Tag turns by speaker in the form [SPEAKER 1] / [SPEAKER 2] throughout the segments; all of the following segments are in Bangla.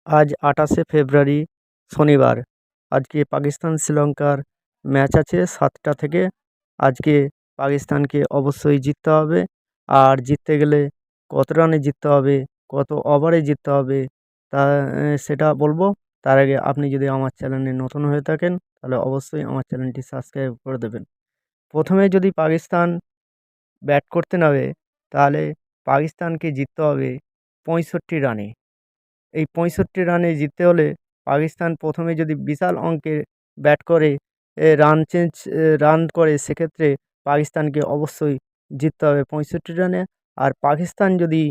[SPEAKER 1] আজ ২৮শে ফেব্রুয়ারি শনিবার। আজকে পাকিস্তান শ্রীলঙ্কার ম্যাচ আছে ৭টা থেকে। আজকে পাকিস্তানকে অবশ্যই জিততে হবে। আর জিততে গেলে কত রানে জিততে হবে, কত ওভারে জিততে হবে তা সেটা বলব। তার আগে আপনি যদি আমার চ্যানেলে নতুন হয়ে থাকেন তাহলে অবশ্যই আমার চ্যানেলটি সাবস্ক্রাইব করে দেবেন। প্রথমে যদি পাকিস্তান ব্যাট করতে নামে তাহলে পাকিস্তানকে জিততে হবে ৬৫ রানে। এই ৬৫ রানে জিততে হলে পাকিস্তান প্রথমে যদি বিশাল অঙ্কের ব্যাট করে রান করে, সেক্ষেত্রে পাকিস্তানকে অবশ্যই জিততে হবে ৬৫ রানে। আর পাকিস্তান যদি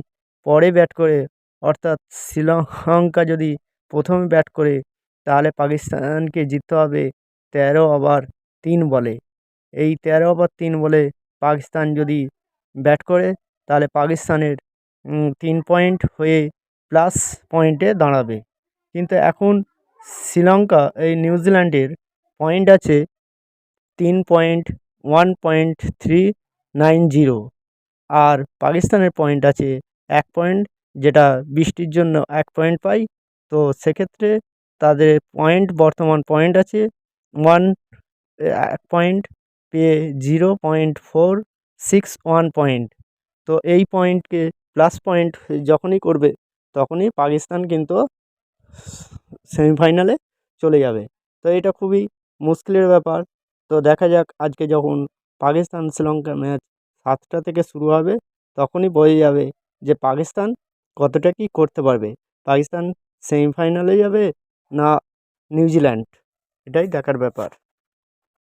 [SPEAKER 1] পরে ব্যাট করে, অর্থাৎ শ্রীলঙ্কা যদি প্রথমে ব্যাট করে, তাহলে পাকিস্তানকে জিততে হবে ১৩ ওভার ৩ বলে। এই ১৩ ওভার ৩ বলে পাকিস্তান যদি ব্যাট করে, তাহলে পাকিস্তানের ৩ পয়েন্ট হয়ে প্লাস পয়েন্টে দাঁড়াবে। কিন্তু এখন শ্রীলঙ্কা এই নিউজিল্যান্ডের পয়েন্ট আছে ৩.1.390, আর পাকিস্তানের পয়েন্ট আছে ১ পয়েন্ট, যেটা বৃষ্টির জন্য ১ পয়েন্ট পায়। তো সেক্ষেত্রে তাদের বর্তমান পয়েন্ট আছে ১ পয়েন্ট পেয়ে 0.461 পয়েন্ট। তো এই পয়েন্টকে প্লাস পয়েন্ট যখনই করবে, তখনই পাকিস্তান কিন্তু সেমিফাইনালে চলে যাবে। তো এটা খুবই মুশকিলের ব্যাপার। তো দেখা যাক, আজকে যখন পাকিস্তান শ্রীলঙ্কা ম্যাচ ৭টা থেকে শুরু হবে, তখনই বোঝা যাবে যে পাকিস্তান কতটা কী করতে পারবে। পাকিস্তান সেমিফাইনালে যাবে না নিউজিল্যান্ড, এটাই দেখার ব্যাপার।